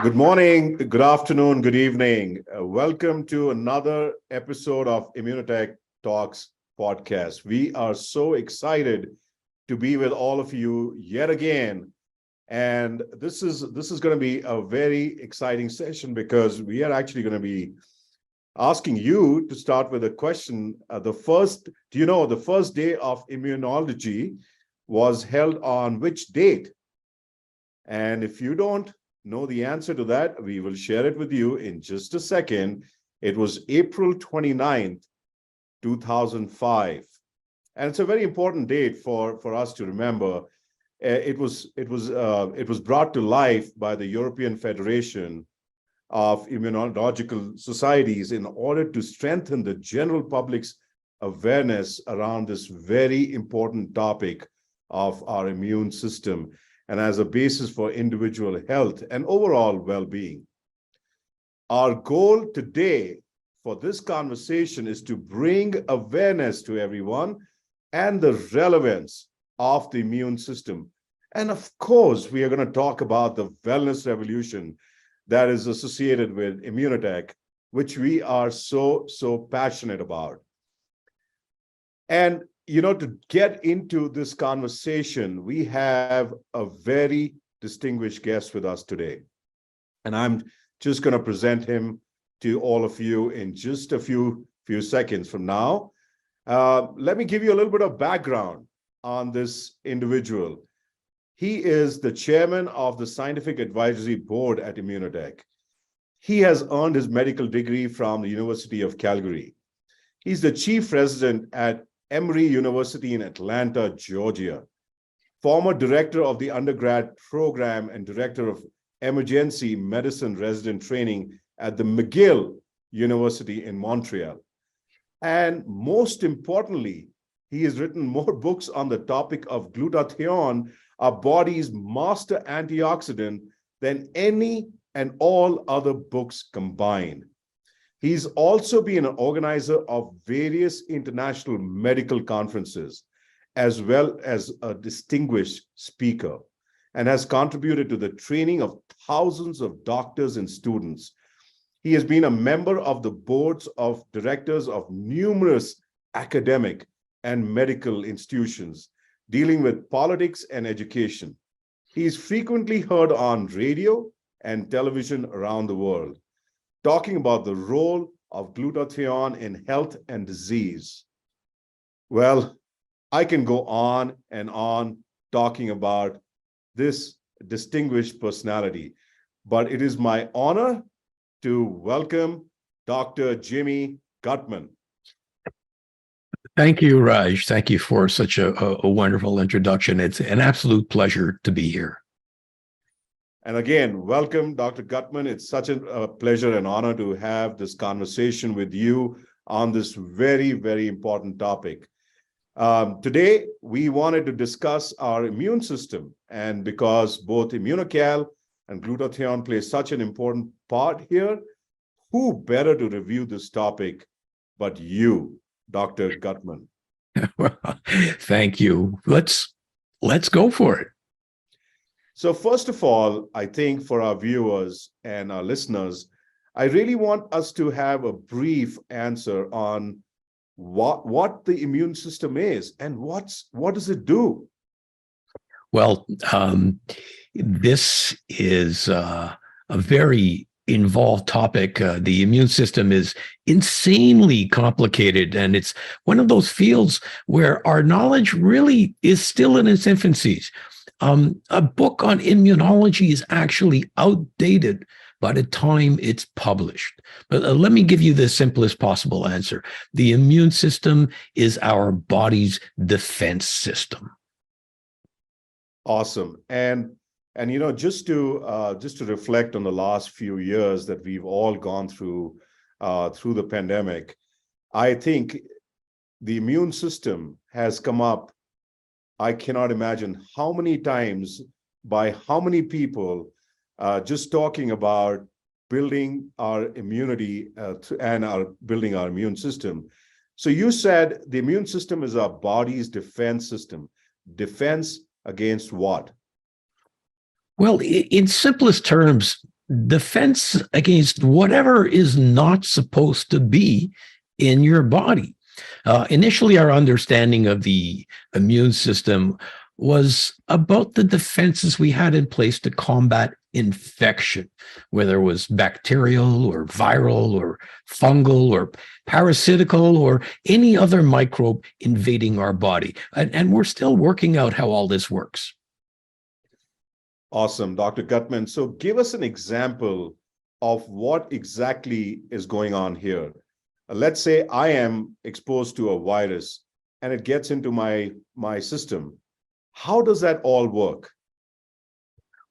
Good morning, good afternoon, good evening. Welcome to another episode of Immunotech Talks podcast. We are so excited to be with all of you yet again. And this is going to be a very exciting session because we are actually going to be asking you to start with a question. The first day of immunology was held on which date? And if you don't know the answer to that, we will share it with you in just a second. It was April 29th, 2005. And it's a very important date for us to remember. It was brought to life by the European Federation of Immunological Societies in order to strengthen the general public's awareness around this very important topic of our immune system, and as a basis for individual health and overall well-being. Our goal today for this conversation is to bring awareness to everyone and the relevance of the immune system. And of course, we are going to talk about the wellness revolution that is associated with Immunotech, which we are so passionate about. And to get into this conversation, we have a very distinguished guest with us today. And I'm just going to present him to all of you in just a few seconds from now. Let me give you a little bit of background on this individual. He is the chairman of the Scientific Advisory Board at Immunotech. He has earned his medical degree from the University of Calgary. He's the chief resident at Emory University in Atlanta, Georgia, former director of the undergrad program and director of emergency medicine resident training at the McGill University in Montreal. And most importantly, he has written more books on the topic of glutathione, our body's master antioxidant, than any and all other books combined. He's also been an organizer of various international medical conferences, as well as a distinguished speaker, and has contributed to the training of thousands of doctors and students. He has been a member of the boards of directors of numerous academic and medical institutions dealing with politics and education. He is frequently heard on radio and television around the world, talking about the role of glutathione in health and disease. Well, I can go on and on talking about this distinguished personality, but it is my honor to welcome Dr. Jimmy Gutman. Thank you, Raj. Thank you for such a wonderful introduction. It's an absolute pleasure to be here. And again, welcome, Dr. Gutman. It's such a pleasure and honor to have this conversation with you on this very, very important topic. Today, we wanted to discuss our immune system. And because both immunocal and glutathione play such an important part here, who better to review this topic but you, Dr. Gutman? Well, thank you. Let's go for it. So first of all, I think for our viewers and our listeners, I really want us to have a brief answer on what the immune system is and what does it do? Well, this is a very involved topic. The immune system is insanely complicated, and it's one of those fields where our knowledge really is still in its infancy. A book on immunology is actually outdated by the time it's published. But let me give you the simplest possible answer. The immune system is our body's defense system. Awesome. And just to reflect on the last few years that we've all gone through the pandemic, I think the immune system has come up. I cannot imagine how many times by how many people just talking about building our immunity and building our immune system. So you said the immune system is our body's defense system. Defense against what? Well, in simplest terms, defense against whatever is not supposed to be in your body. Initially, our understanding of the immune system was about the defenses we had in place to combat infection, whether it was bacterial or viral or fungal or parasitical or any other microbe invading our body. And we're still working out how all this works. Awesome, Dr. Gutman. So give us an example of what exactly is going on here. Let's say I am exposed to a virus and it gets into my system. How does that all work?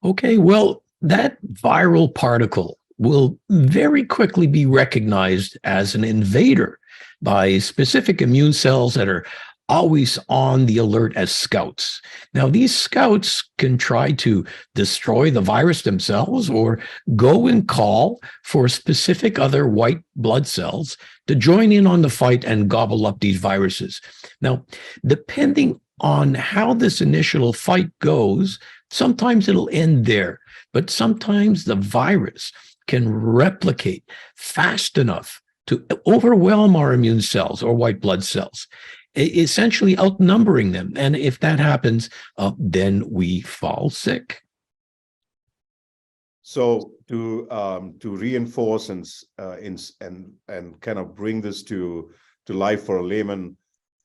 Okay, well, that viral particle will very quickly be recognized as an invader by specific immune cells that are always on the alert as scouts. Now, these scouts can try to destroy the virus themselves or go and call for specific other white blood cells to join in on the fight and gobble up these viruses. Now, depending on how this initial fight goes, sometimes it'll end there, but sometimes the virus can replicate fast enough to overwhelm our immune cells or white blood cells, essentially outnumbering them. And if that happens, then we fall sick. So to reinforce and kind of bring this to life for a layman,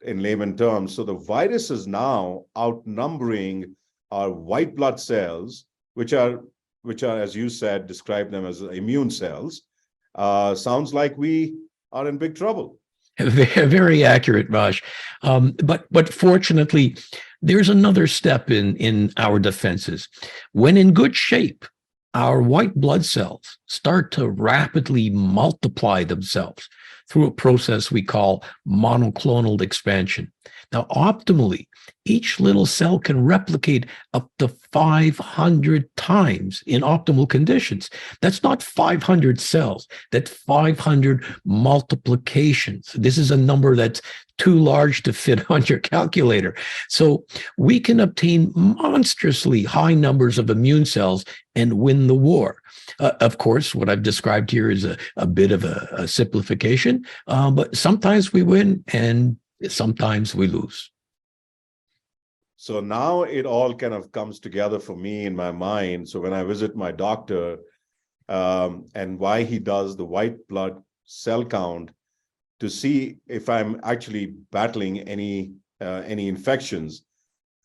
in layman terms, so the virus is now outnumbering our white blood cells, which are, as you said, describe them as immune cells. Sounds like we are in big trouble. Very accurate, Raj. But fortunately, there's another step in our defenses. When in good shape, our white blood cells start to rapidly multiply themselves through a process we call monoclonal expansion. Now, optimally, each little cell can replicate up to 500 times in optimal conditions. That's not 500 cells, that's 500 multiplications. This is a number that's too large to fit on your calculator. So we can obtain monstrously high numbers of immune cells and win the war. Of course, what I've described here is a bit of a simplification, but sometimes we win and sometimes we lose. So now it all kind of comes together for me in my mind. So when I visit my doctor, and why he does the white blood cell count to see if I'm actually battling any infections.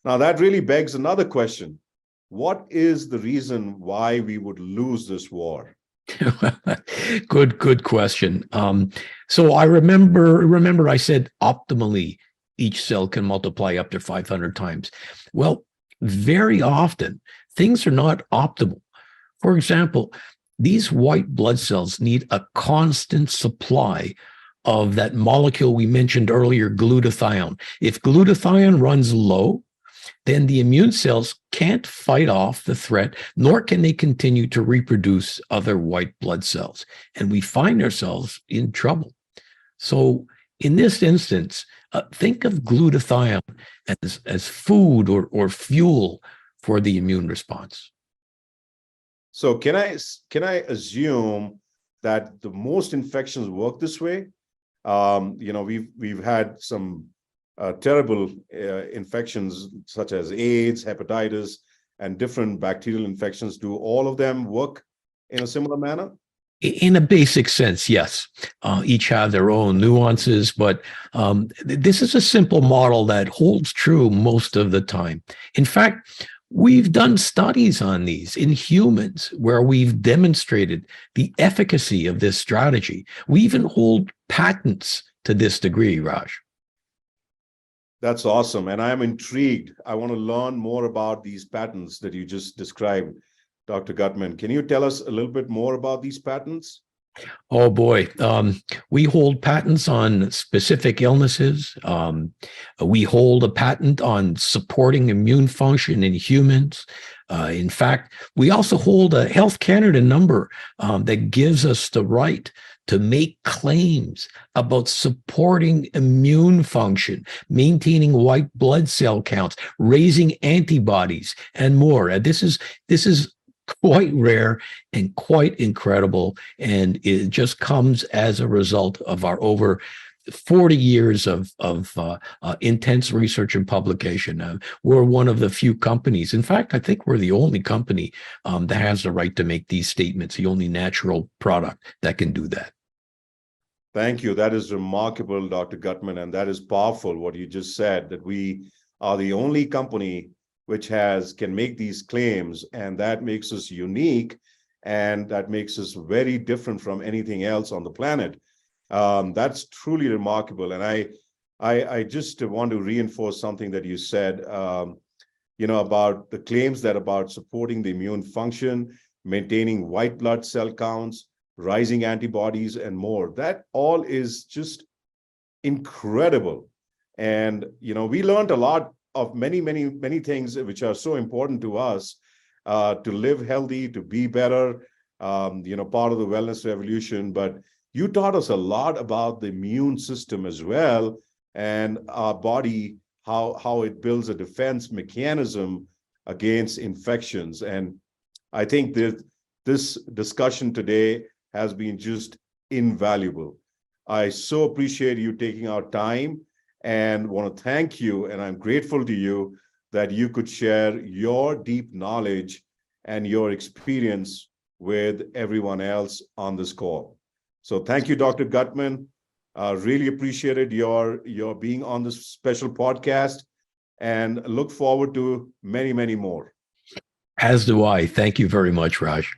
Now that really begs another question. What is the reason why we would lose this war? Good question. So I remember I said optimally each cell can multiply up to 500 times. Well, very often things are not optimal. For example, these white blood cells need a constant supply of that molecule we mentioned earlier, glutathione. If glutathione runs low, then the immune cells can't fight off the threat, nor can they continue to reproduce other white blood cells. And we find ourselves in trouble. So in this instance, think of glutathione as food or fuel for the immune response. So can I assume that the most infections work this way? We've had some terrible infections such as AIDS, hepatitis, and different bacterial infections. Do all of them work in a similar manner? In a basic sense, yes. Each have their own nuances, but this is a simple model that holds true most of the time. In fact, we've done studies on these in humans where we've demonstrated the efficacy of this strategy. We even hold patents to this degree, Raj. That's awesome. And I'm intrigued. I want to learn more about these patents that you just described, Dr. Gutman. Can you tell us a little bit more about these patents? Oh boy, we hold patents on specific illnesses. We hold a patent on supporting immune function in humans. In fact, we also hold a Health Canada number that gives us the right to make claims about supporting immune function, maintaining white blood cell counts, raising antibodies, and more. This is quite rare and quite incredible. And it just comes as a result of our over 40 years of intense research and publication. We're one of the few companies. In fact, I think we're the only company that has the right to make these statements, the only natural product that can do that. Thank you. That is remarkable, Dr. Gutman, and that is powerful what you just said, that we are the only company which can make these claims, and that makes us unique, and that makes us very different from anything else on the planet. That's truly remarkable. And I just want to reinforce something that you said, about the claims that about supporting the immune function, maintaining white blood cell counts, rising antibodies, and more. That all is just incredible. And, we learned a lot of many, many, many things which are so important to us, to live healthy, to be better, part of the wellness revolution. But you taught us a lot about the immune system as well, and our body, how it builds a defense mechanism against infections. And I think that this discussion today has been just invaluable. I so appreciate you taking our time and want to thank you. And I'm grateful to you that you could share your deep knowledge and your experience with everyone else on this call. So thank you, Dr. Gutman. Really appreciated your being on this special podcast, and look forward to many, many more. As do I. Thank you very much, Raj.